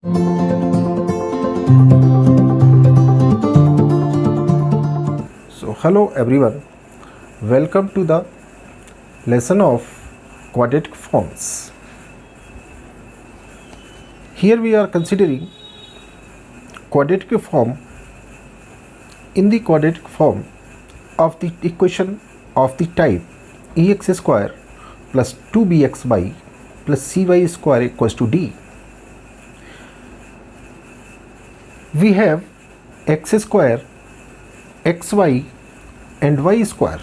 So hello everyone, welcome to the lesson of quadratic forms. Here we are considering quadratic form. In the quadratic form of the equation of the type ex square plus 2bxy plus cy square equals to d, we have x square, xy and y square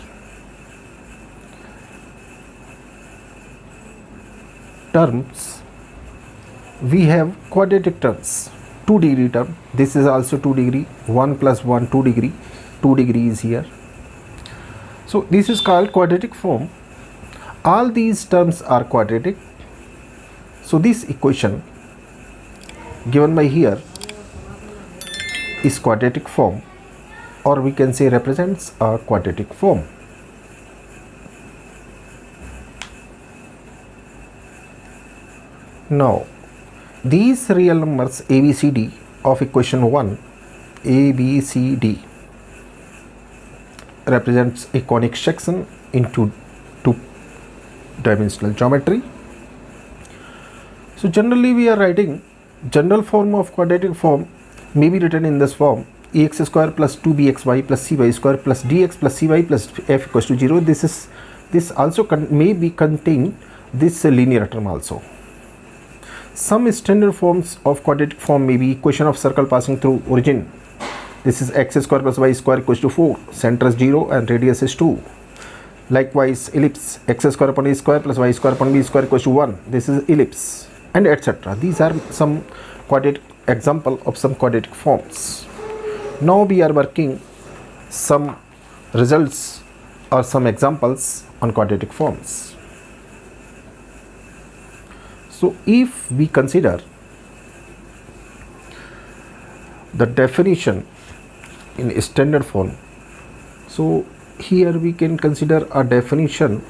terms. We have quadratic terms, 2 degree term, this is also 2 degree, 1 plus 1 2 degree, 2 degree is here. So this is called quadratic form. All these terms are quadratic. So this equation given by here is quadratic form, or we can say represents a quadratic form. Now these real numbers ABCD of equation 1, ABCD, represents a conic section into two-dimensional geometry. So generally we are writing general form of quadratic form may be written in this form: ax square plus 2bxy plus cy square plus dx plus cy plus f equals to 0. This also may be contain this linear term also. Some standard forms of quadratic form may be equation of circle passing through origin. This is x square plus y square equals to 4, center is 0 and radius is 2. Likewise ellipse, x square upon a square plus y square upon b square equals to 1. This is ellipse, and etc. These are some quadratic example of some quadratic forms. Now we are working some results or some examples on quadratic forms. So if we consider the definition in standard form, so here we can consider a definition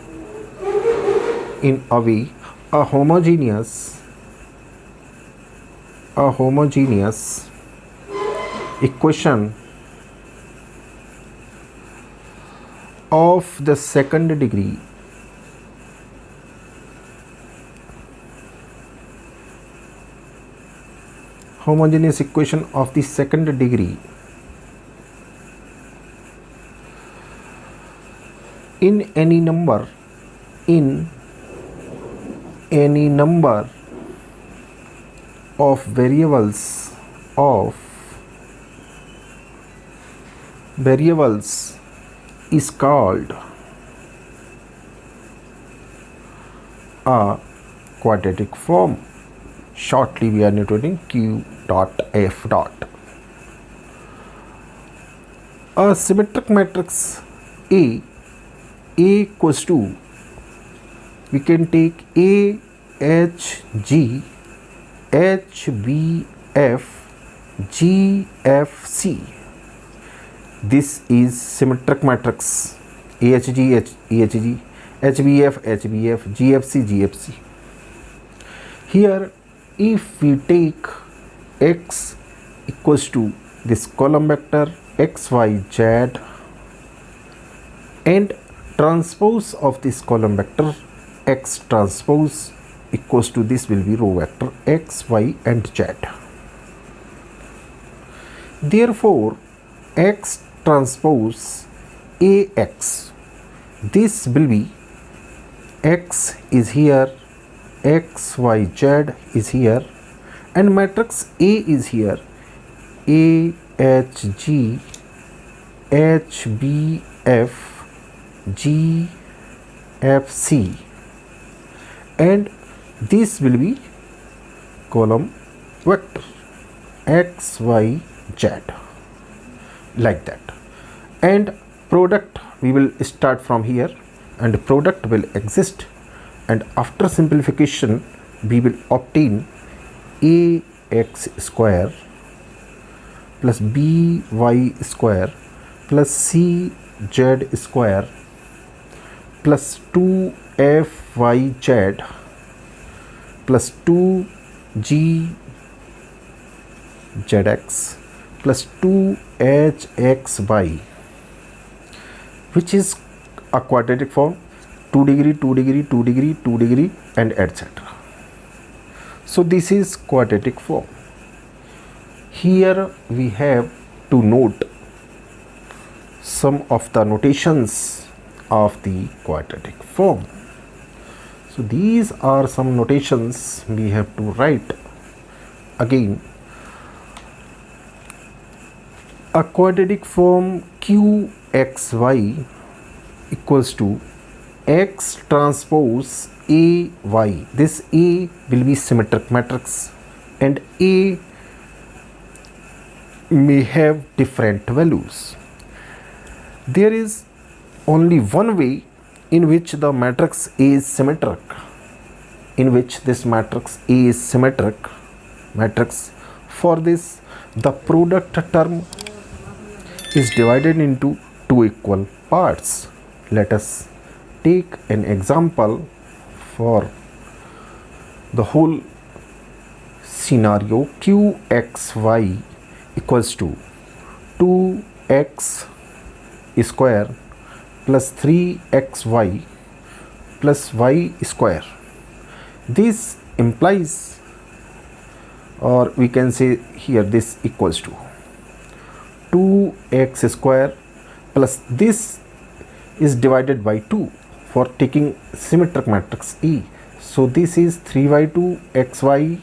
in a way: a homogeneous equation of the second degree in any number of variables is called a quadratic form. Shortly we are notating Q dot F dot. A symmetric matrix A equals to, we can take A H G H B F G F C. This is symmetric matrix AHG HHG HBF HBF GFC GFC. Here if we take x equals to this column vector XYZ and transpose of this column vector X transpose equals to, this will be row vector X, Y and Z. Therefore X transpose AX, this will be X is here, X, Y, Z is here, and matrix A is here, A H G H B F G F C, and this will be column vector X, Y, Z, like that. And product, we will start from here, and product will exist, and after simplification we will obtain ax square plus by square plus cz square plus 2fyz plus 2gf zx plus 2hxy, which is a quadratic form, 2 degree, 2 degree, 2 degree, 2 degree, and etc. So this is quadratic form. Here we have to note some of the notations of the quadratic form. So these are some notations we have to write. Again, a quadratic form qxy equals to x transpose ay. This A will be symmetric matrix, and A may have different values. There is only one way in which the matrix A is symmetric, in which this matrix A is symmetric matrix. For this, the product term is divided into two equal parts. Let us take an example for the whole scenario. qxy equals to 2x square plus 3xy plus y square. This implies, or we can say here, this equals to 2x square plus this is divided by 2 for taking symmetric matrix E. So this is 3y2 xy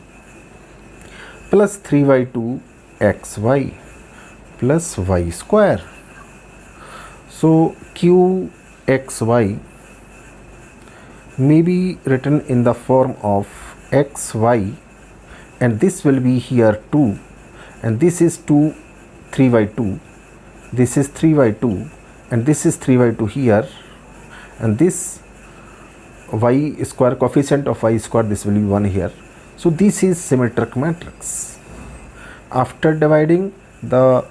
plus 3y2 xy plus y square. So qxy may be written in the form of xy, and this will be here 2, and this is 2, 3y2, this is 3y2, and this is 3y2 here, and this y square, coefficient of y square, this will be 1 here. So this is symmetric matrix. After dividing the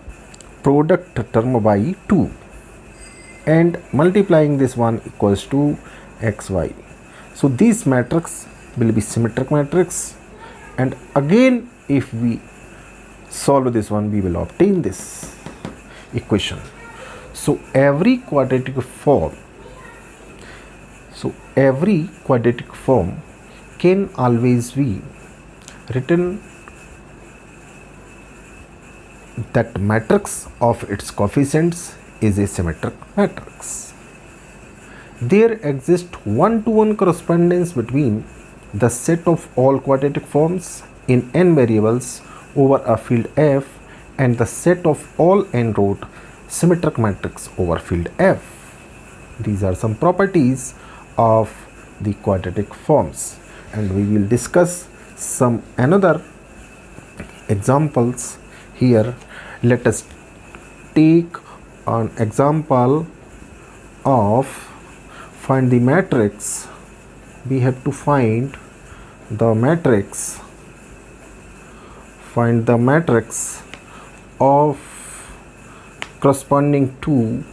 product term by 2 and multiplying this one equals to xy. So this matrix will be symmetric matrix, and again if we solve this one, we will obtain this equation. So every quadratic form can always be written that matrix of its coefficients is a symmetric matrix. There exists one-to-one correspondence between the set of all quadratic forms in n variables over a field F and the set of all n-root symmetric matrix over field F. These are some properties of the quadratic forms, and we will discuss some another examples here. Let us take an example of find the matrix. We have to find the matrix of corresponding to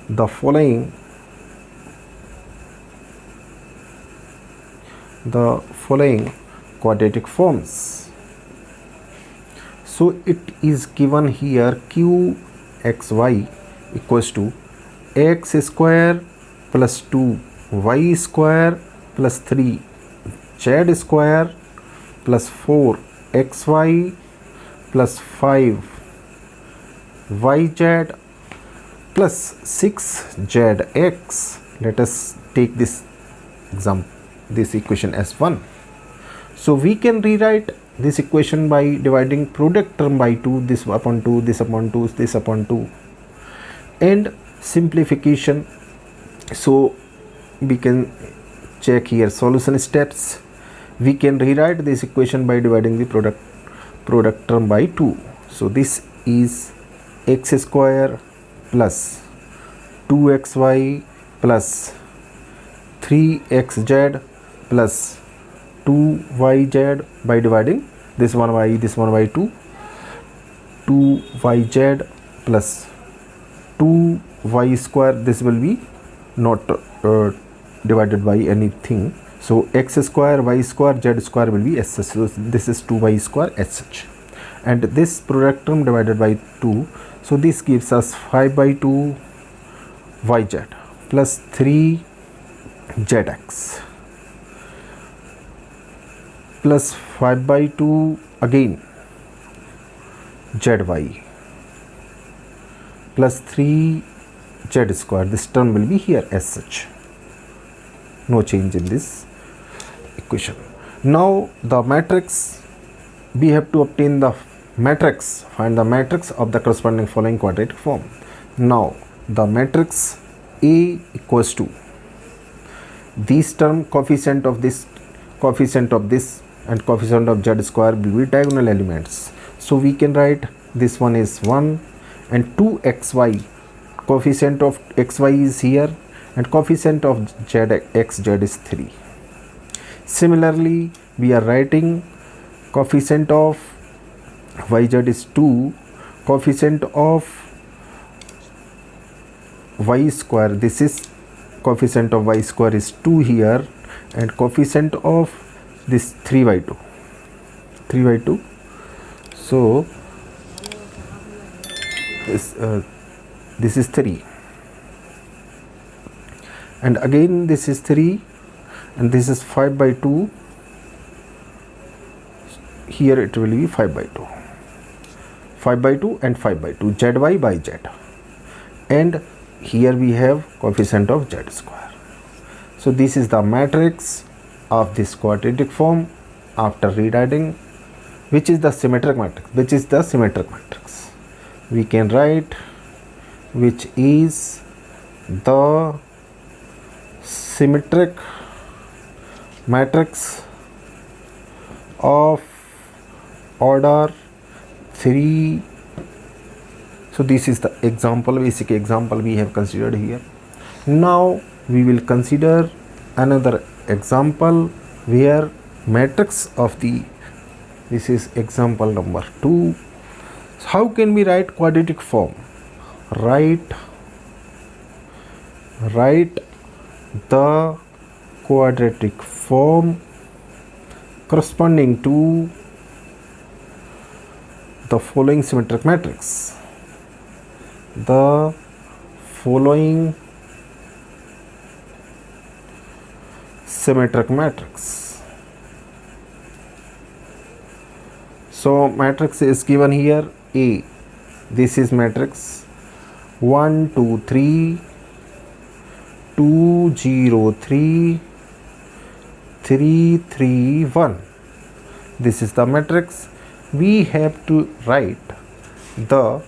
the following quadratic forms. So it is given here qxy equals to x square plus 2 y square plus 3 z square plus 4 xy plus 5 yz plus 6 zx. Let us take this equation as 1. So we can rewrite this equation by dividing product term by 2, this upon 2, this upon 2, this upon 2, and simplification. So we can check here solution steps. We can rewrite this equation by dividing the product term by 2. So this is x square plus 2xy plus 3xz plus 2yz by dividing this one by 2, 2yz plus 2y square. This will be not divided by anything, So x square, y square, z square will be sh. So this is 2y square sh, and this product term divided by 2. So this gives us 5 by 2 yz plus 3 zx plus 5 by 2 again zy plus 3 z square. This term will be here as such. No change in this equation. Now the matrix, we have to obtain the matrix, find the matrix of the corresponding following quadratic form. Now the matrix A equals to this term, coefficient of this and coefficient of z square will be diagonal elements. So we can write this one is 1 and 2xy, coefficient of xy is here and coefficient of xz is 3. Similarly, we are writing coefficient of yz is 2, coefficient of y square, this is coefficient of y square is 2 here, and coefficient of this 3 by 2. So this is 3, and again this is 3, and this is 5 by 2. Here it will be 5 by 2, 5 by 2 and 5 by 2, zy by z, and here we have coefficient of z square. So this is the matrix of this quadratic form after rewriting, which is the symmetric matrix. We can write which is the symmetric matrix of order 3. So this is the example, basic example we have considered here. Now we will consider another example where matrix of this is example number 2. So how can we write quadratic form? Write the quadratic form corresponding to the following symmetric matrix. The following symmetric matrix. So matrix is given here A. This is matrix 1 2 3 2 0 3 3 3 1. This is the matrix. We have to write the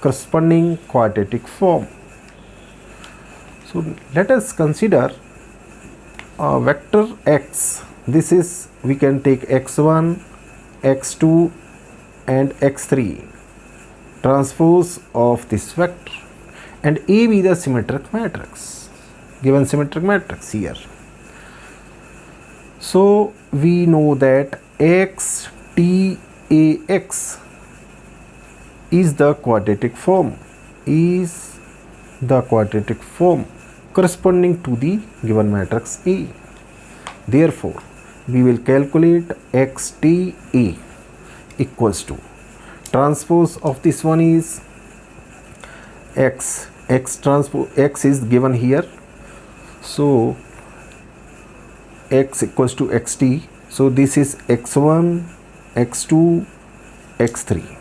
corresponding quadratic form. So let us consider a vector x. This is, we can take x1, x2 and x3, transpose of this vector, and A be the symmetric matrix, given symmetric matrix here. So we know that XTAX is the quadratic form, corresponding to the given matrix A. Therefore, we will calculate XTA equals to, transpose of this one is X transpose, X is given here. So X equals to XT. So this is X1, X2, X3.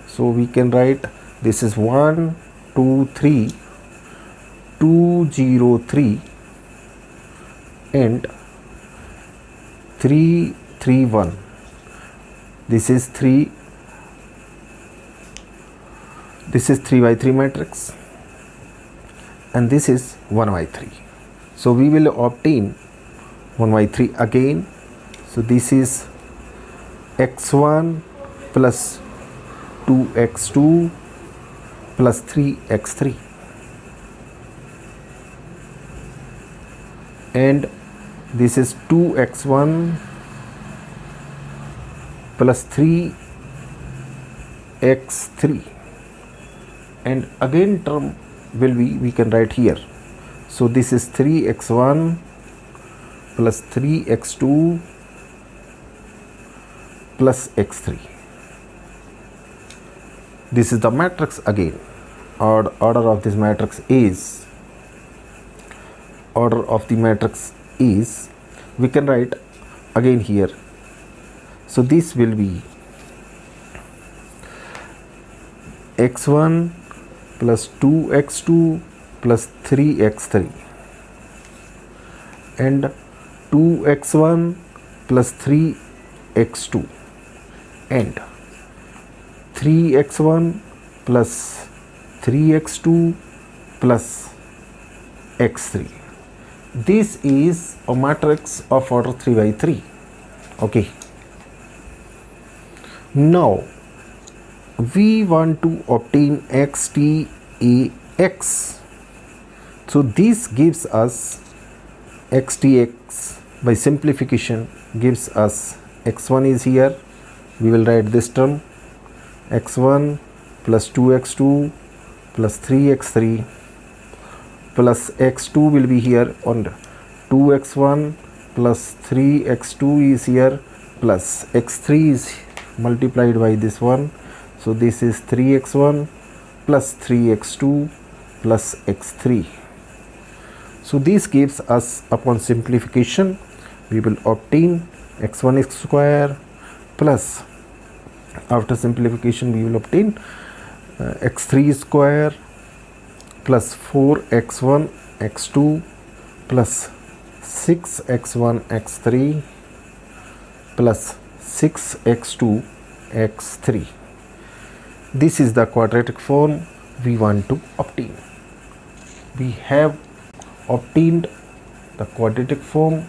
So we can write this is 1 2 3 2 0 3 and 3 3 1. This is 3 by 3 matrix, and this is 1 by 3. So we will obtain 1 by 3 again. So this is x1 plus 2x2 plus 3x3, and this is 2x1 plus 3x3, and again term will be, we can write here. So this is 3x1 plus 3x2 plus x3. This is the matrix again. Order of this matrix is, we can write again here. So this will be x1 plus 2x2 plus 3x3 and 2x1 plus 3x2 and 3x1 plus 3x2 plus x3. This is a matrix of order 3 by 3. Okay. Now we want to obtain xTax. So this gives us xTx by simplification, gives us x1 is here. We will write this term x1 plus 2x2 plus 3x3 plus x2 will be here on 2x1 plus 3x2 is here plus x3 is multiplied by this one. So this is 3x1 plus 3x2 plus x3. So this gives us, upon simplification, we will obtain x1 square plus, after simplification we will obtain x3 square plus 4x1 x2 plus 6x1 x3 plus 6x2 x3. This is the quadratic form we want to obtain. We have obtained the quadratic form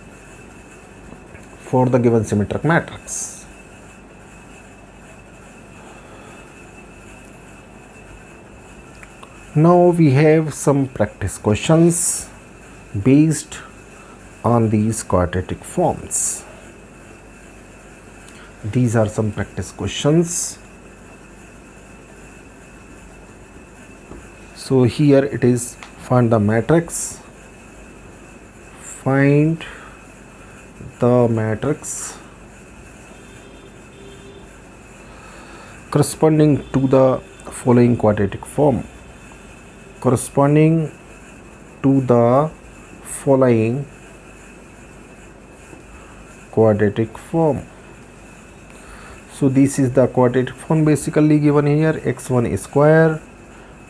for the given symmetric matrix. Now we have some practice questions based on these quadratic forms. These are some practice questions. So here it is, find the matrix. Find the matrix corresponding to the following quadratic form. Corresponding to the following quadratic form. So this is the quadratic form basically given here, x1 square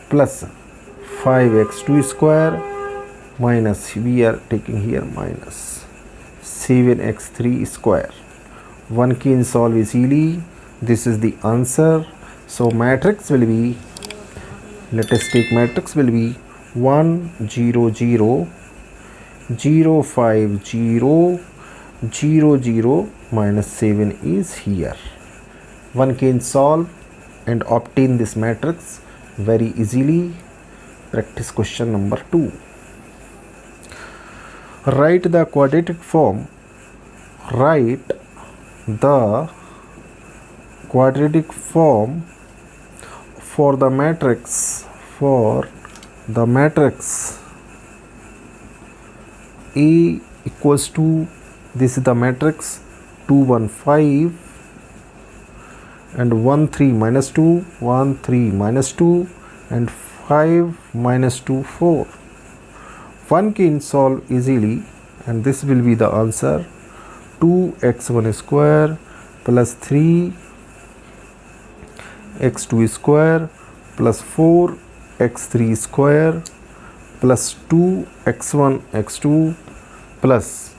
plus 5x2 square minus, we are taking here minus 7x3 square. One can solve easily. This is the answer. So matrix will be, let us take matrix will be 1 0 0 0 5 0 0 0 minus 7 is here. One can solve and obtain this matrix very easily. Practice question number 2. Write the quadratic form. Write the quadratic form for the matrix A equals to, this is the matrix 2 1 5 and 1 3 minus 2 1 3 minus 2 and 5 minus 2 4. One can solve easily and this will be the answer. 2x1 square plus 3x2 square plus 4x3 square plus 2x1 x2 plus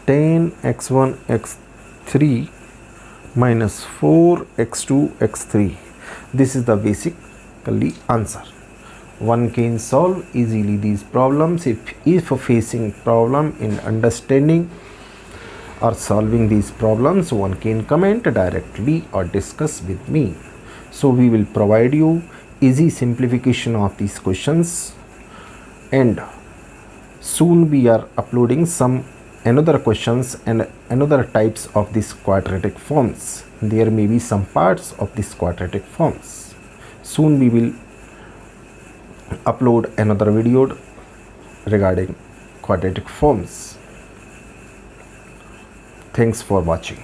10x1 x3 minus 4x2 x3. This is the basically answer. One can solve easily these problems. If facing problem in understanding or solving these problems, one can comment directly or discuss with me. So we will provide you easy simplification of these questions, and soon we are uploading some another questions and another types of these quadratic forms. There may be some parts of these quadratic forms. Soon we will upload another video regarding quadratic forms. Thanks for watching.